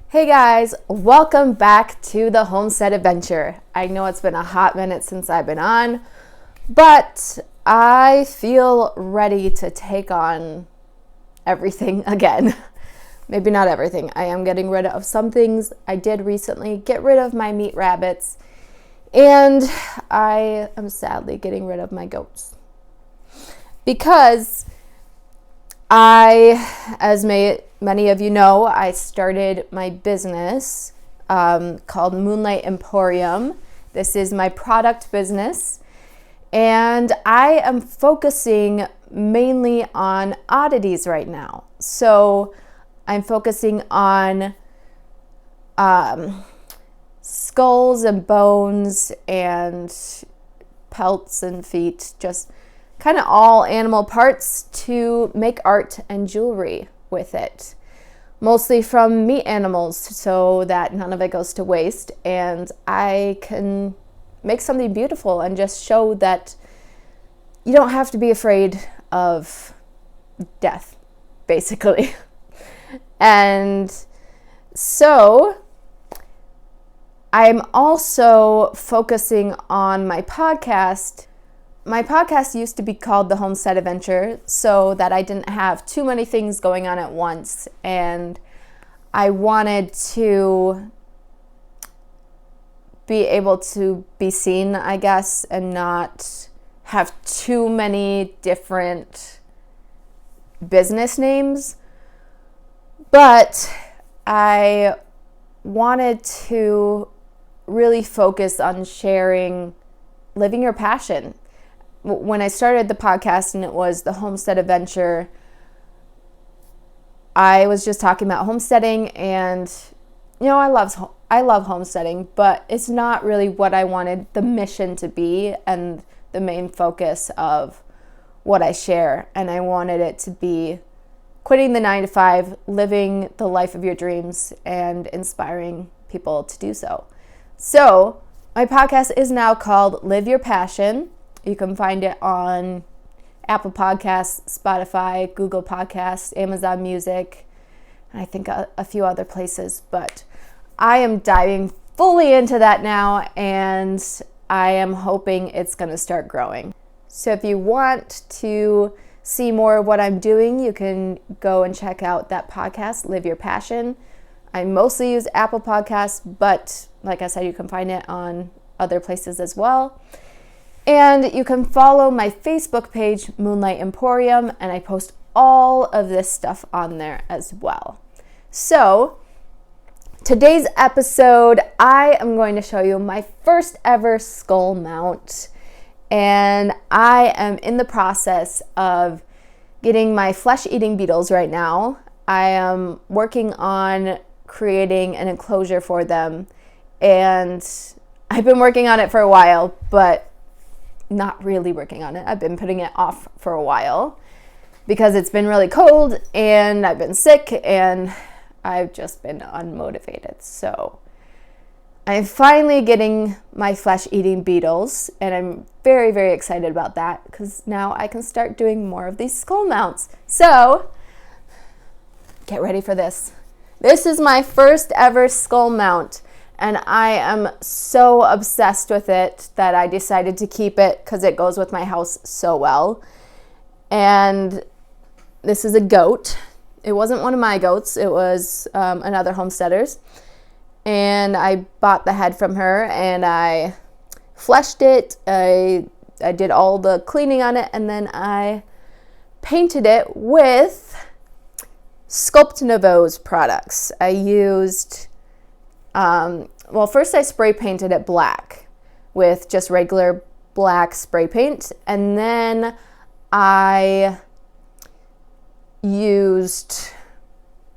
Hey guys, welcome back to the Homestead Adventure. I know it's been a hot minute since I've been on, but I feel ready to take on everything again. Maybe not everything. I am getting rid of some things. I did recently get rid of my meat rabbits, and I am sadly getting rid of my goats. Because as many of you know, I started my business called Moonlight Emporium. This is my product business, and I am focusing mainly on oddities right now. So I'm focusing on skulls and bones and pelts and feet, just kind of all animal parts to make art and jewelry with it. Mostly from meat animals so that none of it goes to waste and I can make something beautiful and just show that you don't have to be afraid of death, basically. And so I'm also focusing on my podcast. My podcast used to be called The Homestead Adventure so that I didn't have too many things going on at once, and I wanted to be able to be seen, I guess, and not have too many different business names. But I wanted to really focus on sharing living your passion. When I started the podcast and it was the Homestead Adventure, I was just talking about homesteading, and I love homesteading, but it's not really what I wanted the mission to be and the main focus of what I share. And I wanted it to be quitting the 9-to-5, living the life of your dreams, and inspiring people to do so. So my podcast is now called Live Your Passion. You can find it on Apple Podcasts, Spotify, Google Podcasts, Amazon Music, and I think a few other places. But I am diving fully into that now, and I am hoping it's going to start growing. So if you want to see more of what I'm doing, you can go and check out that podcast, Live Your Passion. I mostly use Apple Podcasts, but like I said, you can find it on other places as well. And you can follow my Facebook page, Moonlight Emporium, and I post all of this stuff on there as well. So, today's episode, I am going to show you my first ever skull mount. And I am in the process of getting my flesh-eating beetles right now. I am working on creating an enclosure for them. And I've been working on it for a while, but not really working on it. I've been putting it off for a while because it's been really cold and I've been sick and I've just been unmotivated. So I'm finally getting my flesh-eating beetles, and I'm very, very excited about that because now I can start doing more of these skull mounts. So get ready for this. This is my first ever skull mount. And I am so obsessed with it that I decided to keep it because it goes with my house so well. And this is a goat. It wasn't one of my goats. It was another homesteader's. And I bought the head from her and I fleshed it. I did all the cleaning on it, and then I painted it with Sculpt Nouveau's products. I used... first I spray painted it black with just regular black spray paint, and then I used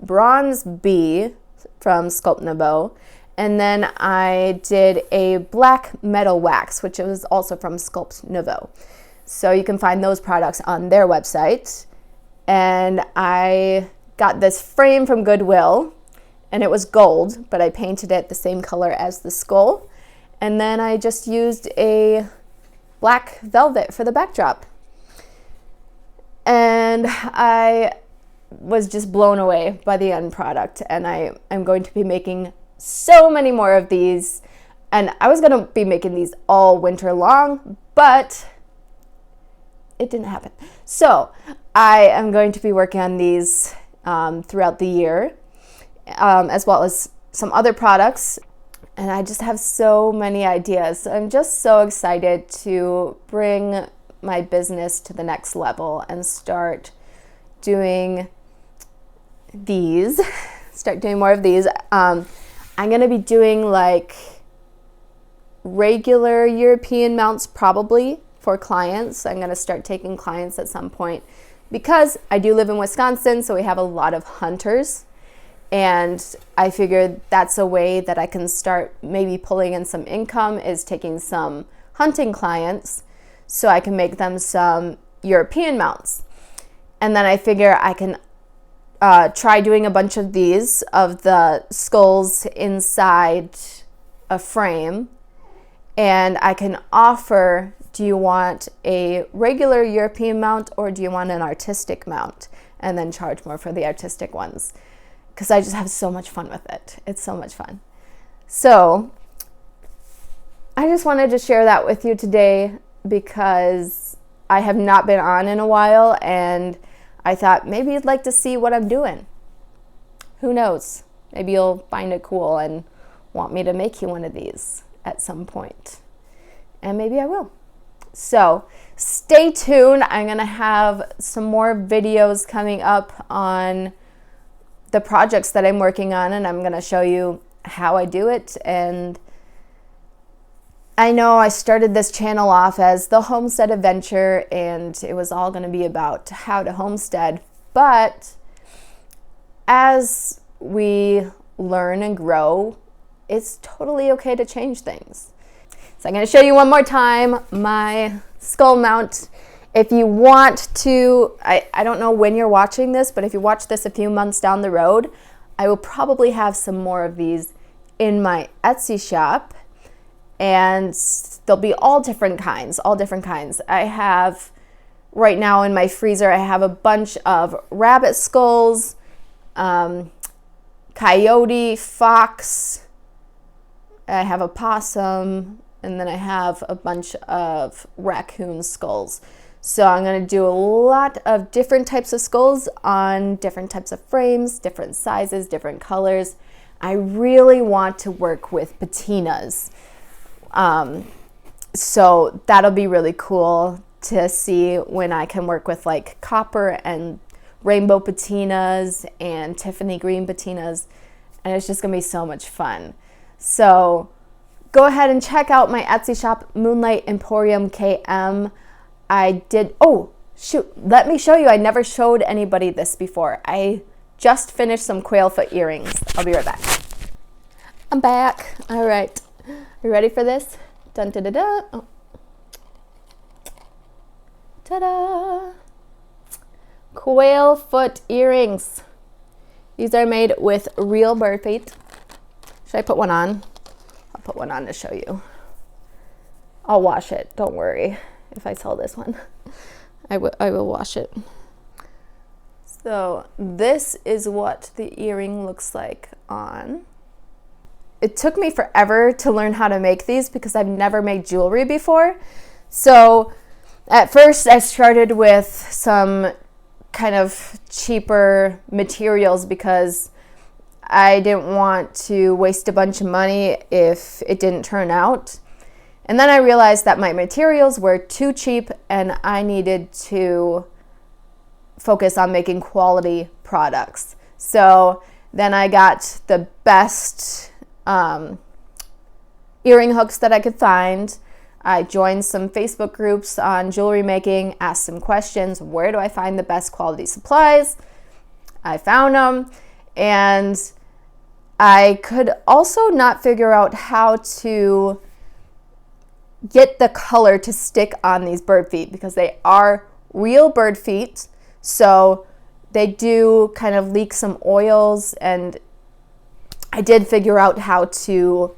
Bronze B from Sculpt Nouveau, and then I did a black metal wax, which was also from Sculpt Nouveau. So you can find those products on their website. And I got this frame from Goodwill, and it was gold, but I painted it the same color as the skull. And then I just used a black velvet for the backdrop. And I was just blown away by the end product, and I'm going to be making so many more of these, and I was going to be making these all winter long, but it didn't happen. So I am going to be working on these throughout the year, as well as some other products, and I just have so many ideas. I'm just so excited to bring my business to the next level and start doing more of these. I'm going to be doing like regular European mounts probably for clients. I'm going to start taking clients at some point because I do live in Wisconsin, so we have a lot of hunters, and I figured that's a way that I can start maybe pulling in some income, is taking some hunting clients so I can make them some European mounts. And then I figure I can try doing a bunch of these, of the skulls inside a frame, and I can offer, do you want a regular European mount or do you want an artistic mount? And then charge more for the artistic ones, because I just have so much fun with it. It's so much fun. So I just wanted to share that with you today because I have not been on in a while, and I thought maybe you'd like to see what I'm doing. Who knows? Maybe you'll find it cool and want me to make you one of these at some point. And maybe I will. So stay tuned. I'm going to have some more videos coming up on the projects that I'm working on, and I'm going to show you how I do it. And I know I started this channel off as the homestead adventure, and it was all going to be about how to homestead. But as we learn and grow, it's totally okay to change things. So I'm going to show you one more time my skull mount. If you want to, I don't know when you're watching this, but if you watch this a few months down the road, I will probably have some more of these in my Etsy shop, and they'll be all different kinds. I have, right now in my freezer, I have a bunch of rabbit skulls, coyote, fox, I have a possum, and then I have a bunch of raccoon skulls. So I'm going to do a lot of different types of skulls on different types of frames, different sizes, different colors. I really want to work with patinas. So that'll be really cool to see when I can work with like copper and rainbow patinas and Tiffany green patinas. And it's just going to be so much fun. So go ahead and check out my Etsy shop, Moonlight Emporium KM. Let me show you. I never showed anybody this before. I just finished some quail foot earrings. I'll be right back. I'm back. All right. You ready for this? Dun, da, da, da. Oh. Ta-da! Quail foot earrings. These are made with real bird feet. Should I put one on? I'll put one on to show you. I'll wash it. Don't worry if I sell this one. I will wash it. So this is what the earring looks like on. It took me forever to learn how to make these because I've never made jewelry before. So at first I started with some kind of cheaper materials because I didn't want to waste a bunch of money if it didn't turn out. And then I realized that my materials were too cheap and I needed to focus on making quality products. So then I got the best earring hooks that I could find. I joined some Facebook groups on jewelry making, asked some questions. Where do I find the best quality supplies? I found them, and I could also not figure out how to get the color to stick on these bird feet because they are real bird feet. So they do kind of leak some oils, and I did figure out how to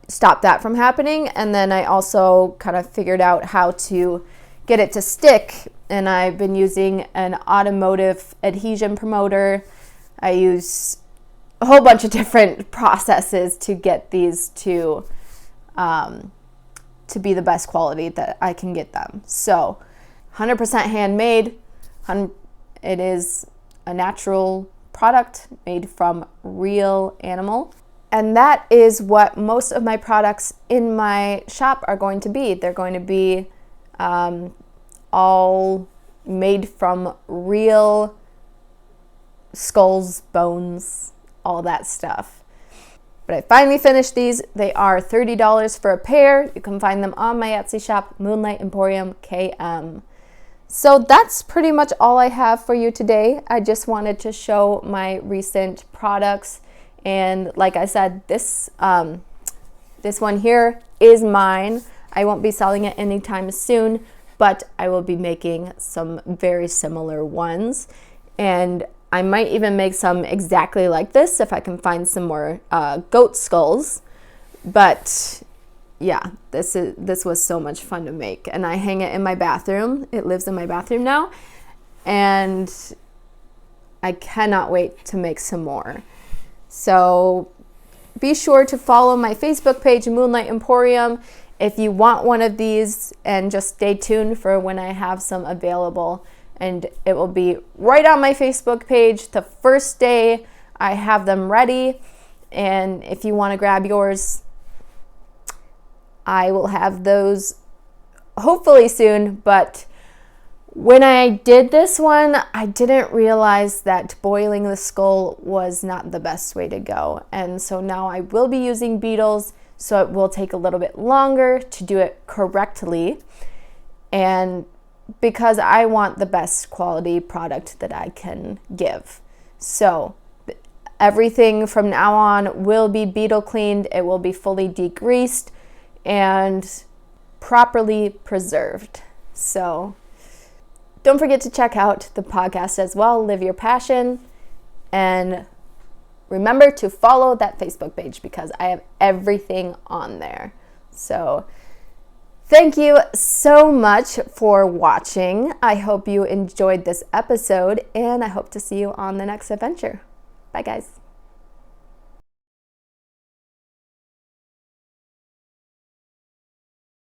stop that from happening. And then I also kind of figured out how to get it to stick. And I've been using an automotive adhesion promoter. I use a whole bunch of different processes to get these to be the best quality that I can get them. So 100% handmade. It is a natural product made from real animal. And that is what most of my products in my shop are going to be. They're going to be all made from real skulls, bones, all that stuff. But I finally finished these. They are $30 for a pair. You can find them on my Etsy shop, Moonlight Emporium KM. So that's pretty much all I have for you today. I just wanted to show my recent products. And like I said, this one here is mine. I won't be selling it anytime soon, but I will be making some very similar ones. And I might even make some exactly like this if I can find some more goat skulls. But yeah, this was so much fun to make. And I hang it in my bathroom. It lives in my bathroom now. And I cannot wait to make some more. So be sure to follow my Facebook page, Moonlight Emporium, if you want one of these, and just stay tuned for when I have some available. And it will be right on my Facebook page the first day I have them ready. And if you want to grab yours, I will have those hopefully soon. But when I did this one, I didn't realize that boiling the skull was not the best way to go. And so now I will be using beetles, so it will take a little bit longer to do it correctly. And because I want the best quality product that I can give. So everything from now on will be beetle cleaned. It will be fully degreased and properly preserved. So don't forget to check out the podcast as well, Live Your Passion. And remember to follow that Facebook page because I have everything on there. So thank you so much for watching. I hope you enjoyed this episode, and I hope to see you on the next adventure. Bye, guys.